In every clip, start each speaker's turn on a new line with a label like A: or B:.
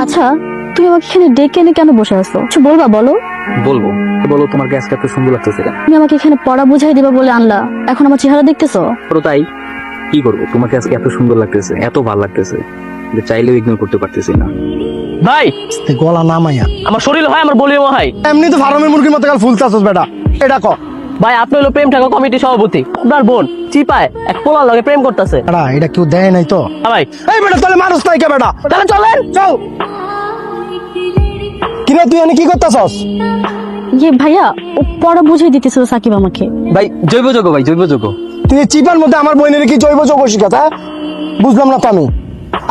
A: আচ্ছা, তুমি আমাকে এখানে ডেকে এনে কেন বসে আছো? কিছু বলবা? বলো।
B: বলবো বলো, তোমার আজকে এত সুন্দর লাগতেছে কেন?
A: তুমি আমাকে এখানে পড়া বুঝাই দিবা বলে আনলা, এখন আমার চেহারা দেখতেছো?
B: তো তাই কি করবো, তোমাকে আজকে এত সুন্দর লাগতেছে, এত ভালো লাগতেছে যে চাইলেও ইগনোর করতে পারতেছি না।
C: ভাই
D: গলা নামাইয়া
C: আমার শরীর হয়, আমার বলিও হয়।
D: এমনি তো ফার্মের মুরগির মতো কাল ফুলতাছস বেটা, এটা ক
C: ভাই আপনি হলো প্রেম ঠাকুর কমিটি সভাপতি, আপনার বোন চিপায় এক পোলার লগে প্রেম করতেছে।
D: বেটা, এটা কেউ দেয় নাই তো?
C: ভাই
D: এই বেটা, তাহলে মানুষ নাই কে বেটা?
C: তাহলে চলেন।
D: চল। কিরে তুই এনে কি করতাছস?
A: ইয়ে ভাইয়া, ও পড়া বুঝাই দিতেছিল সাকিব আমাকে।
B: ভাই জৈব যোগ, ভাই জৈব যোগ।
D: তুই এই চিপার মধ্যে আমার বইনের কি জৈব যৌগ শিখাত? হ্যাঁ, বুঝলাম না তো আমি।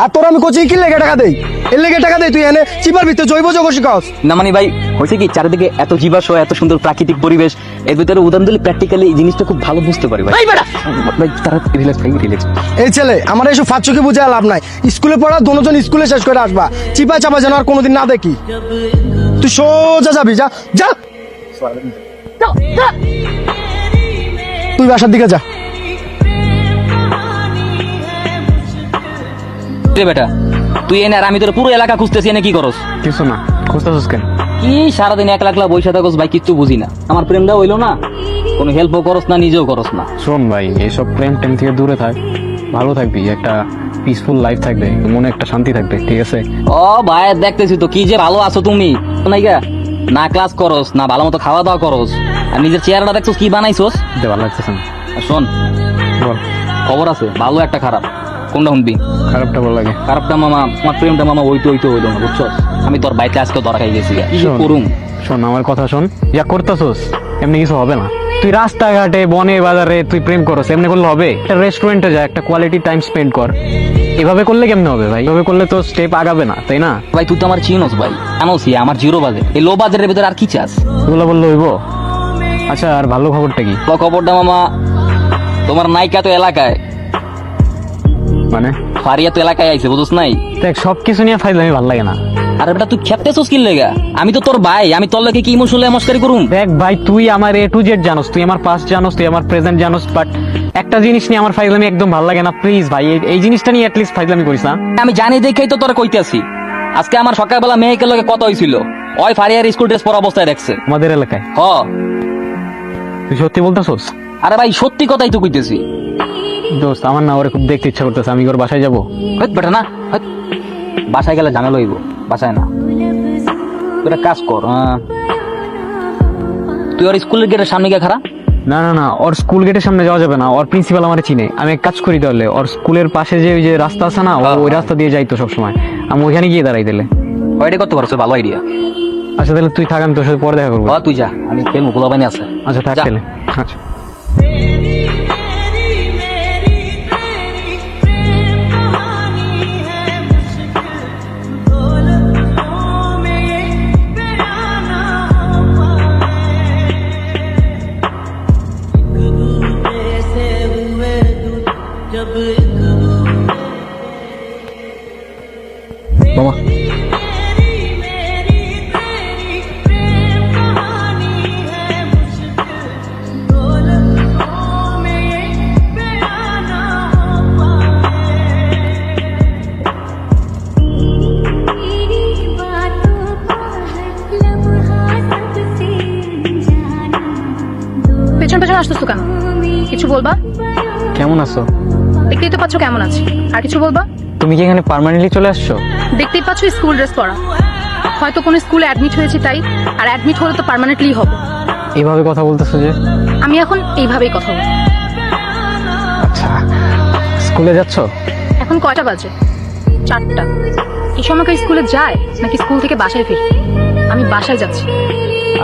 D: আর তোর আমি কোচিং কি লেগে টাকা দেই? এর লেগে টাকা দেই, তুই এনে চিপার ভিতরে জৈব যৌগ শিখাস?
B: না মানে ভাই হয়েছে কি, চারিদিকে এত জীবাশ্ম, এত সুন্দর প্রাকৃতিক পরিবেশ, এর ভিতরে উদাহরণ দিলে প্র্যাকটিক্যালি এই জিনিসটা খুব ভালো বুঝতে পারি ভাই।
C: ভাই বেটা
B: ভাই তারা রিল্যাক্স, ভাই রিল্যাক্স।
D: এই ছেলে আমার এসব ফাঁচুকে বুঝে লাভ নাই। স্কুলে পড়া দুজন স্কুলে শেষ করে আসবা, চিপা চাপা যেন আর কোনোদিন না দেখি। তুই সোজা যাবি, যা যা, তুই বাসার দিকে যা।
B: রে বেটা, তুই এনে আর আমি তোর পুরো এলাকা খুঁজতেছি, এনে কি করস?
E: কিছু না, খুঁজতেছিস কেন?
B: কি সারাদিন একলা একলা বইসা থাকস ভাই, কিচ্ছু বুঝি না। আমার প্রেমটা হইলো না, কোনো হেল্পও করস না, নিজেও করস না।
E: শোন ভাই, এইসব প্রেম টেম থেকে দূরে থাক, ভালো থাকবি, একটা পিসফুল লাইফ থাকবে, মনে একটা শান্তি থাকবে, ঠিক আছে?
B: ও ভাই দেখতেছি তো কি যে ভালো আছো তুমি, নাইগা না ক্লাস করস না ভালো মতো খাওয়া দাওয়া করস, আর নিজের চেহারাটা দেখছস কি বানাইছস।
E: দিতে ভালো লাগতেছে না।
B: আর শোন,
E: বল,
B: খবর আছে, ভালো একটা খারাপ, কোনটা শুনবি?
E: খারাপটা ভালো লাগে।
B: খারাপটা মামা, আমার প্রেমটা মামা হইতে হইলো না, বুঝছস? আমি তোর বাইকে আজকে ধরা খাই গেছি, কি যে
E: শোন,
B: করুম।
E: শোন আমার কথা শোন, যা করতেছস এমনি কিছু হবে না। তুই রাস্তাঘাটে বনে বাজারে তুই প্রেম করস, এমনি করলে হবে? একটা রেস্টুরেন্টে যা, একটা কোয়ালিটি টাইম স্পেন্ড কর। এভাবে করলে কেমনে হবে ভাই? এভাবে করলে তো স্টেপ আগাবে না, তাই না?
B: ভাই তুই তো আমার চিনোস ভাই, জানোসই আমার জিরো বাজেট, এই লো বাজেটের ভিতরে আর কি চাস?
E: এগুলো বললে হইব? আচ্ছা, আর ভালো খবরটা কি?
B: ভালো খবরটা মামা, তোমার নায়িকা তো এলাকায়,
E: মানে
B: ফারিয়া তো এলাকায় আইছে, বুঝছ নাই?
E: দেখ, সবকিছু নিয়ে ফাইজলামি ভালো লাগে না।
B: আরে বেটা তুই খেপতেছস কি লেগা? আমি তো তোর ভাই, আমি তোর লাগে কি ইমোশনাল মস্কারি করুম?
E: দেখ ভাই, তুই আমার A to Z জানোস, তুই আমার পাস্ট জানোস, তুই আমার প্রেজেন্ট জানোস, বাট একটা জিনিস নিয়ে আমার ফাইজলামি একদম ভালো লাগে না। প্লিজ ভাই, এই জিনিসটা নিয়ে অ্যাটলিস্ট ফাইজলামি করিস না।
B: আমি জানি দেখেই তো তোর কইতেছি। আজকে আমার সকালবেলা মেয়েকে লগে কথা হইছিল, ওই ফারিয়ার স্কুল ড্রেস পরা অবস্থায় দেখছে।
E: আমাদের এলাকায়?
B: হ,
E: তুই সত্যি বলতেছস?
B: আরে ভাই সত্যি কথাই তো কইতেছি।
E: দোস্ত, আমার না ওরে খুব দেখতে ইচ্ছা করতেছে, আমি ওর বাসায় যাবো।
B: হইত বেটা না, হইত। বাসায় গেলে ঝামেলা হইব, বাসায় না। তুই একটা কাজ কর, তুই ওর স্কুলের গেটের সামনে গিয়ে খাড়া।
E: না না না, ওর স্কুল গেটের সামনে যাওয়া যাবে না, ওর প্রিন্সিপাল আমার চিনে। আমি এক কাজ করি তাহলে, ওর স্কুলের পাশে যে ওই যে রাস্তা আছে না, ওই রাস্তা দিয়ে যাইতো সবসময়, আমি ওইখানে গিয়ে দাঁড়াই দিলে।
B: ওইটা করতে পারছো, ভালো আইডিয়া।
E: আচ্ছা তাহলে তুই থাক, আমি তোর সাথে পরে দেখা করবো।
B: তুই যা, আমি খেলবো, পোলা বানি আছে।
E: আচ্ছা থাক
B: যা।
E: তাহলে। আচ্ছা।
B: মামা
F: পেছন পেছন আসতেছো কেন? কিছু বলবা?
E: কেমন আছো?
F: দেখতেই তো পাচ্ছ কেমন আছি, আর কিছু বলবা?
E: তুমি কি এখানে পার্মানেন্টলি চলে আসছো?
F: দেখতেই পাচ্ছ স্কুল ড্রেস পরা, হয়তো কোনো স্কুলে অ্যাডমিট হয়েছি তাই, আর অ্যাডমিট হলে তো পার্মানেন্টলি হব।
E: এইভাবে কথা বলতেছো যে?
F: আমি এখন এইভাবেই কথা বলি।
E: আচ্ছা, স্কুলে যাচ্ছ?
F: এখন কয়টা বাজে? 4টা। এই সময় কি স্কুলে যায় নাকি স্কুল থেকে বাসায় ফিরি? আমি বাসায় যাচ্ছি।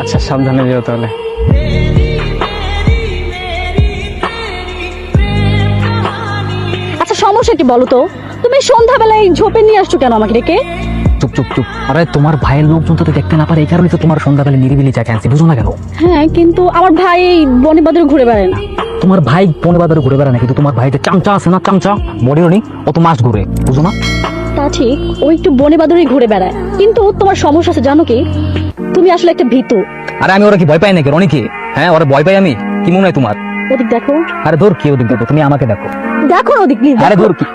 E: আচ্ছা, সাবধানে যেও তাহলে।
A: আচ্ছা সমস্যা কি বলো তো? তুমি সন্ধ্যাবেলায় ঝোপে নিয়ে আসছো কেন আমাকে ডেকে?
B: চুপ চুপ চুপ, আরে তোমার ভাইয়ের লোকজন তো দেখতে না পারে, এই কারণে তো তোমার সন্ধ্যাবেলা নিরিবিলি জায়গায় আনছি, বুঝো না কেন?
A: হ্যাঁ, কিন্তু আমার ভাই এই বনে বাদরে ঘুরে বেড়ায় না।
B: তোমার ভাই বনে বাজারে ঘুরে বেড়ায় না, কিন্তু তোমার ভাই যে চামচা আছে না, চামচা মরিওনি, ও তো মাছ ঘুরে, বুঝো না?
A: তা ঠিক, ও একটু বনে বাদরেই ঘুরে বেড়ায়, কিন্তু তোমার সমস্যা আছে জানো কি? তুমি আসলে একটা ভীতু।
B: আরে আমি ওরা কি ভয় পাই নাকি রনিকে? হ্যাঁ ওরা ভয় পাই আমি? কি মনে হয় তোমার?
A: ওদিক দেখো।
B: আরে দূর, কি ওদিক দেখো, তুমি আমাকে দেখো।
A: দেখো না ওদিক, প্লিজ।
B: আরে দূর কি,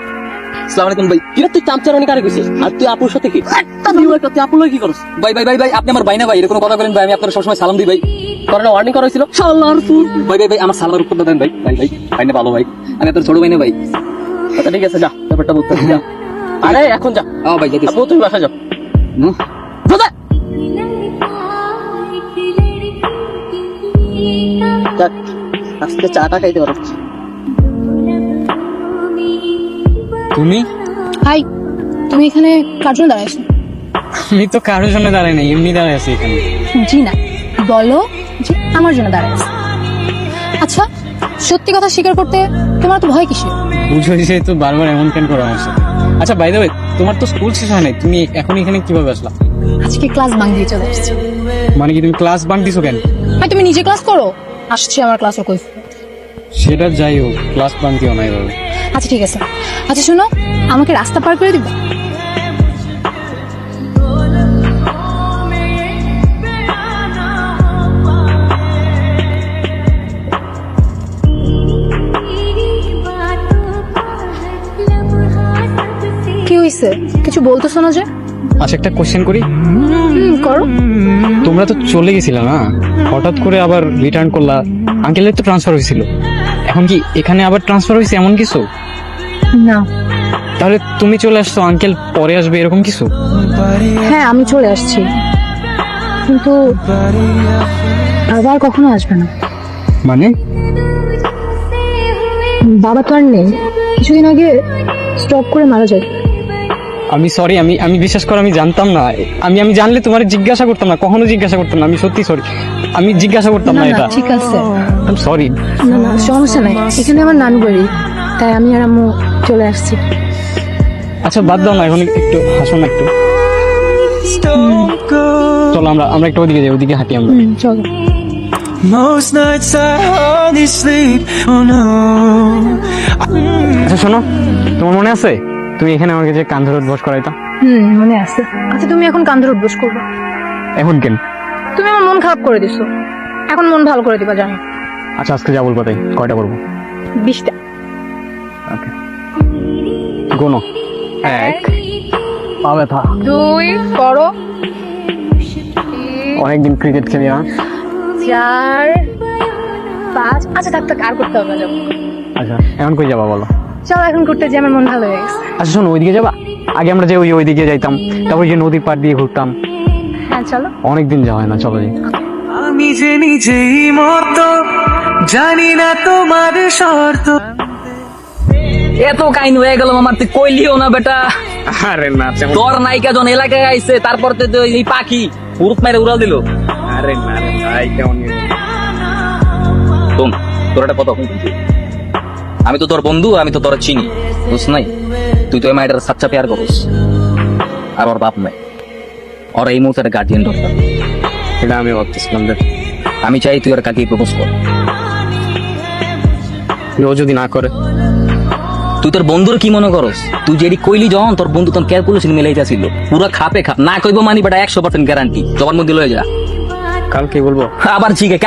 B: আসসালামু আলাইকুম ভাই।
C: কিরে তুই চামচারানি কারে কইছিস আর তুই আপুর সাথে কি একটা দিও একটা তুই আপুর লগে কি করছ?
B: ভাই ভাই ভাই ভাই আপনি আমার ভাই না ভাই, এরকম কথা বলেন ভাই, আমি আপনার সবসময় সালাম দিই ভাই।
C: তোর না ওয়ার্নিং করা হয়েছিল শালার তুই।
B: ভাই ভাই ভাই আমার সালামের উত্তর দেন ভাই। ভাই ভাই ভাই না ভালো ভাই, আমি আপনার ছোট ভাই না ভাই।
C: আচ্ছা ঠিক আছে যা ব্যাপারটা বলতে যা। আরে এখন যা
B: ভাই যাইতেছি।
C: আপু তুমি বাসা যাও।
B: হুম।
C: যা যাক, আজকে চাটা খাইতে পারো।
E: তুমি?
F: হাই, তুমি এখানে কার জন্য দাঁড়াইছো?
E: আমি তো কারোর জন্য দাঁড়াই নাই, এমনি দাঁড়াই আছি এখানে।
F: জি না, বলো যে আমার জন্য দাঁড়াইছো। আচ্ছা, সত্যি কথা স্বীকার করতে তোমার তো ভয় কিসের?
E: বুঝো যে তো বারবার এমন কেন করো আমার সাথে? আচ্ছা বাই দ্য ওয়ে, তোমার তো স্কুল শেষ হয় নাই, তুমি এখন এখানে কিভাবে আসলা?
F: আজকে ক্লাস বাঙ্ক দিয়ে চলে আসছি।
E: মানে কি তুমি ক্লাস বাঙ্ক দিছো কেন?
F: ভাই তুমি নিজে ক্লাস করো, আসছি আমার ক্লাসে কই।
E: সেটা যাই হোক, ক্লাস বাঙ্ক দিও না এভাবে।
F: আচ্ছা ঠিক আছে, আচ্ছা শোনো, আমাকে রাস্তা পার করে দিবা? কি হইছে, কিছু বলতেছো না যে?
E: আচ্ছা একটা কোশ্চেন করি,
F: করো।
E: তোমরা তো চলে গেছিলা না, হঠাৎ করে আবার রিটার্ন করলা, আঙ্কেলের তো ট্রান্সফার হয়েছিল, এখন কি এখানে আবার ট্রান্সফার হয়েছে এমন কিছু?
F: না,
E: তাহলে তুমি চলে আসছো, আঙ্কেল পরে আসবে এরকম কিছু?
F: হ্যাঁ আমি চলে আসছি, কিন্তু আবার কখনো আসবে না।
E: মানে?
F: বাবা তো আর নেই, কিছুদিন আগে স্টপ করে মারা যায়।
E: আমি সরি, আমি বিশ্বাস করো আমি জানতাম না, আমি জানলে তোমার জিজ্ঞাসা করতাম না, কখনো জিজ্ঞাসা করতাম না, আমি সত্যি সরি, আমি জিজ্ঞাসা করতাম না এটা।
F: ঠিক আছে,
E: সরি।
F: না না সমস্যা নাই, এখানে আমার নানু বাড়ি, তাই আমি আর আম্মু চলে আসছি।
E: আচ্ছা বাদ দাও না, এখন একটু হাসো না একটু। চলো আমরা একটু ওদিকে যাই, ওদিকে হাঁটি আমরা।
F: চলো।
G: Most nights I hardly sleep, oh no.
E: আচ্ছা শোনো, তোমার মনে আছে তুমি এখানে আমাকে যে কান ধরে উঠবস করাইতা?
F: মনে আছে। আচ্ছা তুমি এখন কান ধরে উঠবস করবে?
E: এখন কেন?
F: তুমি আমার মন খারাপ করে দিছো, এখন মন ভালো করে দিবা জানি।
E: আচ্ছা আজকে যা বলবো তাই, কয়টা বলবো?
F: 20টা।
E: ওকে, গোনো। 1 পা ব্যথা,
F: 2 করো,
E: অনেকদিন ক্রিকেট খেলি না।
F: 4 5। আচ্ছা থাক থাক, আর করতে হবে না, যাবো।
E: আচ্ছা এখন কই যাবা বলো?
F: চলো এখন করতে যে আমার মন ভালো হয়ে গেছে।
E: আচ্ছা শোনো, ওইদিকে যাবা? আগে আমরা যে ওইদিকে যাইতাম, তারপর যে নদীর পাড় দিয়ে ঘুরতাম,
F: হ্যাঁ চলো।
E: অনেকদিন যাওয়া হয় না, চলো যাই।
G: আমি যে নিজেই মতো জানি না তোমার শর্ত।
B: এত কাহিনী হয়ে গেল আমার, তুই কইলিও না বেটা।
E: আরে না,
B: তোর নায়িকা জন এলাকায় আইছে, তারপর তো এই পাখি উড়ত মেরে উড়াল দিল।
E: আরে না রে ভাই, কেমন?
B: শোন, তোর একটা কথা বলছি, আমি তো তোর বন্ধু, আমি তো তোর চিনি, বুঝ নাই? তুই তো এই মায়ের সাচ্চা পেয়ার করিস, আর ওর বাপ নাই, ওর এই মুহূর্তে একটা গার্জিয়ান দরকার।
E: এটা আমি ভাবতেছিলাম যে
B: আমি চাই তুই ওর কাকে প্রপোজ কর।
E: ও যদি না করে?
B: তুই তোর বন্ধুর কি মনে করস? তুই যেটি কইলি যখন তোর বন্ধু তোর ক্যালকুলেশন মিলাইতেছিল, পুরো খাপে খাপ না কইব মানি বেটা 100% গ্যারান্টি, জবান মধ্যে লয়ে যা।
E: কাল কি বলবো?
B: আবার ঠিক আছে,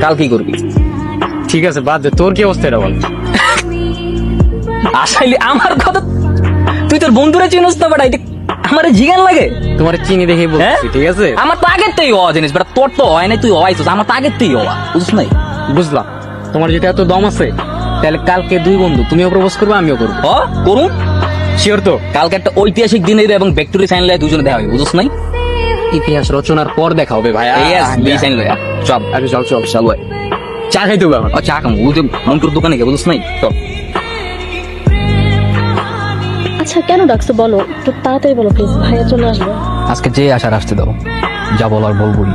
B: কাল কি করবি?
E: ঠিক আছে বাদ দে, তোর কি অবস্থা এটা বল।
B: আসলে আমার কথা, তুই তোর বন্ধুরা চিনস তো বেটা, এটা আমার জিগান লাগে।
E: তোমার চিনি দেখেই বলছি,
B: হ্যাঁ?
E: ঠিক আছে?
B: আমার তো আগের তুই হওয়া জিনিস বেটা, তোর তো হয় নাই, তুই হওয়াইছিস, আমার তো আগের তুই হওয়া, বুঝছ নাই?
E: বুঝলাম, তোমার যেটা এত দম আছে, তাহলে কালকে 2 বন্ধু, তুমিও প্রপোজ করবে আমিও করবো।
B: করুন,
E: শিওর তো?
B: কালকে একটা ঐতিহাসিক দিন হইবে এবং ভিক্টোরি সাইন লয়ে দুজনে দেখা হবে, বুঝছ নাই?
E: ইতিহাস রচনার পর দেখা হবে ভাই।
B: সাইন লয়া চল।
E: আরে চল চল
B: চল ভাই,
E: চা খাইতে হবে আমার।
B: চা খাম, ওই যে মন্টুর দোকানে গিয়ে, বুঝছ নাই? চল।
A: আচ্ছা কেন ডাকছো বলো, একটু তাড়াতাড়ি বলো প্লিজ, ভাইয়া চলে আসবে।
B: আজকে যে আসার আসতে দাও, যা বলার বলবোই।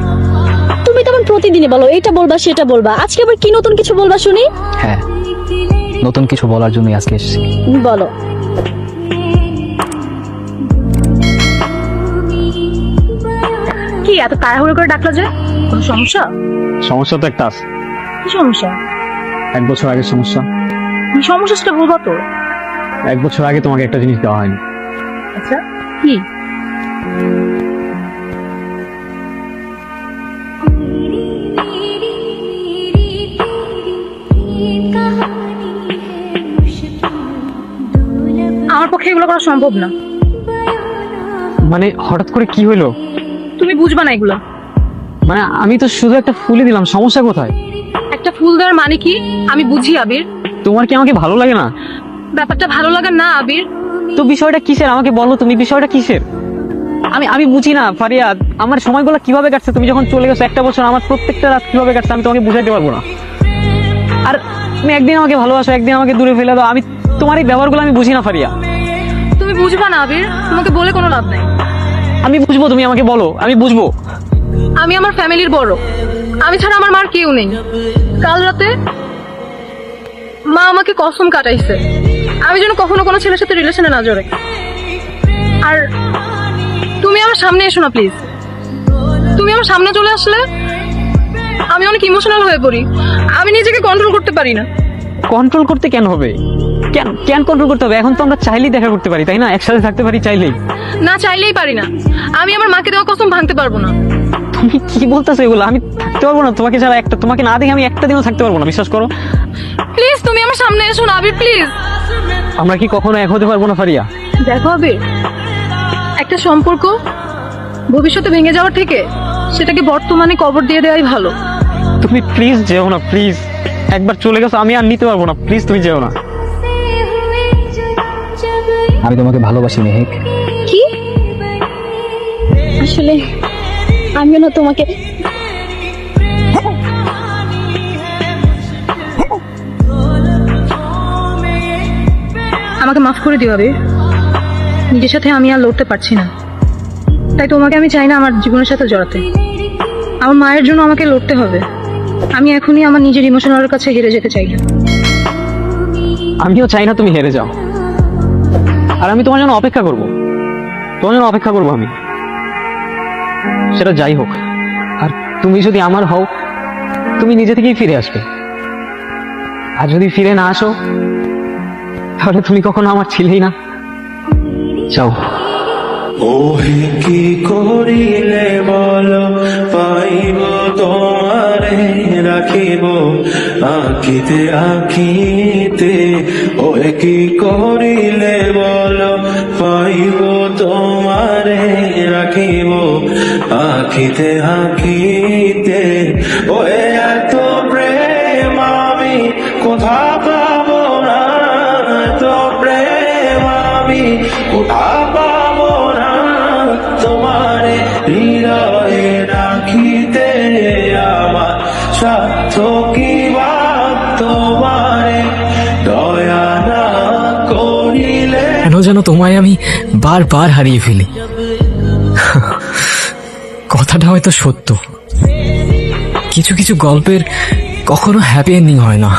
A: তুমি তেমন প্রতিদিনই বলো, এটা বলবা সেটা বলবা, আজকে আবার কি নতুন কিছু বলবা শুনি?
B: হ্যাঁ, নতুন কিছু বলার জন্যই আজকে এসেছি।
A: বলো।
F: কি এত তাড়াহুড়ো করে ডাকলা যে? কোনো সমস্যা?
E: সমস্যা তো একটা আছে।
F: কি সমস্যা?
E: 1 বছর আগের সমস্যা।
F: কি সমস্যা সেটা বলবা তো।
E: 1 বছর আগে তোমাকে একটা জিনিস দেওয়া হয়নি।
F: আচ্ছা কি? পক্ষে এগুলো করা সম্ভব না।
E: মানে হঠাৎ করে কি হইলো?
F: তুমি বুঝবা না এগুলো।
E: মানে আমি তো শুধু একটা ফুলই দিলাম, সমস্যা কোথায়?
F: একটা ফুল দেওয়ার মানে কি আমি বুঝি আবির।
E: তোমার কি আমাকে ভালো লাগে না?
F: ব্যাপারটা ভালো লাগে না আবির।
E: তো বিষয়টা কিসের আমাকে বলো, তুমি বিষয়টা কিসের? আমি বুঝি না ফারিয়া, আমার সময়গুলো কিভাবে কাটছে, তুমি যখন চলে গেছো একটা বছর, আমার প্রত্যেকটা রাত কিভাবে কাটছে আমি তোমাকে বুঝাইতে পারবো না। আর তুমি একদিন আমাকে ভালোবাসো, একদিন আমাকে দূরে ফেলে দাও, আমি তোমার এই ব্যবহারগুলো আমি বুঝি না ফারিয়া।
F: তুমি বুঝবা না আবির, তোমাকে বলে কোনো লাভ নাই।
E: আমি বুঝবো, তুমি আমাকে বলো, আমি বুঝবো।
F: আমি আমার ফ্যামিলির বড়, আমি ছাড়া আমার মার কেউ নেই। কাল রাতে মা আমাকে কসম কাটাইছে আমি যেন কখনো কোনো ছেলের সাথে রিলেশনে না জড়াই। আর তুমি আমার সামনে এসো না প্লিজ। তুমি আমার সামনে চলে আসলে আমি অনেক ইমোশনাল হয়ে পড়ি, আমি নিজেকে কন্ট্রোল করতে পারি না।
E: কন্ট্রোল করতে কেন হবে? কেন কেন কন্ট্রোল করতে হবে? এখন তো আমরা চাইলেই দেখা করতে পারি, তাই না? একসাথে থাকতে পারি চাইলেই।
F: না চাইলেই পারি না, আমি আমার মাকে দেওয়া কসম ভাঙতে পারবো না।
E: তুমি কি বলতেছো এগুলো? আমি থাকতে পারবো না তোমাকে ছাড়া, তোমাকে না দেখে আমি একটা দিনও থাকতে পারবো না, বিশ্বাস করো।
F: প্লিজ তুমি আমার সামনে এসো না আবির, প্লিজ।
E: আমরা কি কখনো এক হতে পারবো না ফারিয়া?
F: দেখো আবির, একটা সম্পর্ক ভবিষ্যতে ভেঙে যাওয়ার থেকে সেটাকে বর্তমানে কবর দিয়ে দেওয়াই ভালো।
E: তুমি প্লিজ যেও না, প্লিজ। একবার চলে গেছো, আমি আর নিতে পারবো না, প্লিজ তুমি যেও না।
B: আমি তোমাকে ভালোবাসি মেহেক।
A: কি? আসলে আমিও না তোমাকে
F: আমাকে মাফ করে দিও আবির, নিজের সাথে আমি আর লড়তে পারছি না, তাই তোমাকে আমি চাই না আমার জীবনের সাথে জড়াতে। আমার মায়ের জন্য আমাকে লড়তে হবে, আমি এখনই আমার নিজের ইমোশনালের কাছে হেরে যেতে চাই না।
E: আমিও চাই না তুমি হেরে যাও, আর আমি তোমার জন্য অপেক্ষা করব, তোমার জন্য অপেক্ষা করবো আমি, সেটা যাই হোক। আর তুমি যদি আমার হও, তুমি নিজে থেকেই ফিরে আসবে। আর যদি ফিরে না আসো, তাহলে তুমি কখনো আমার ছিলেই না। যাও।
G: ওহে কি করিলে বলো পাইব তোমারে রাখিব আঁকিতে আঁকিতে। ওহে কি করিলে বলো পাইব তোমারে রাখিব আঁকিতে আঁকিতে। ওহে এত প্রেম আমি কোথা পাবো না, এত প্রেম আমি কোথা পাবো না। তোমারে হৃদয়ে রাখিতে আমার স্বার্থ কি বা তোমারে দয়া না করিলে।
H: কেন যেন তোমায় আমি বারবার হারিয়ে ফেলি। কথাটা হয়তো সত্য, কিছু কিছু গল্পের কখনো হ্যাপি এন্ডিং হয় না।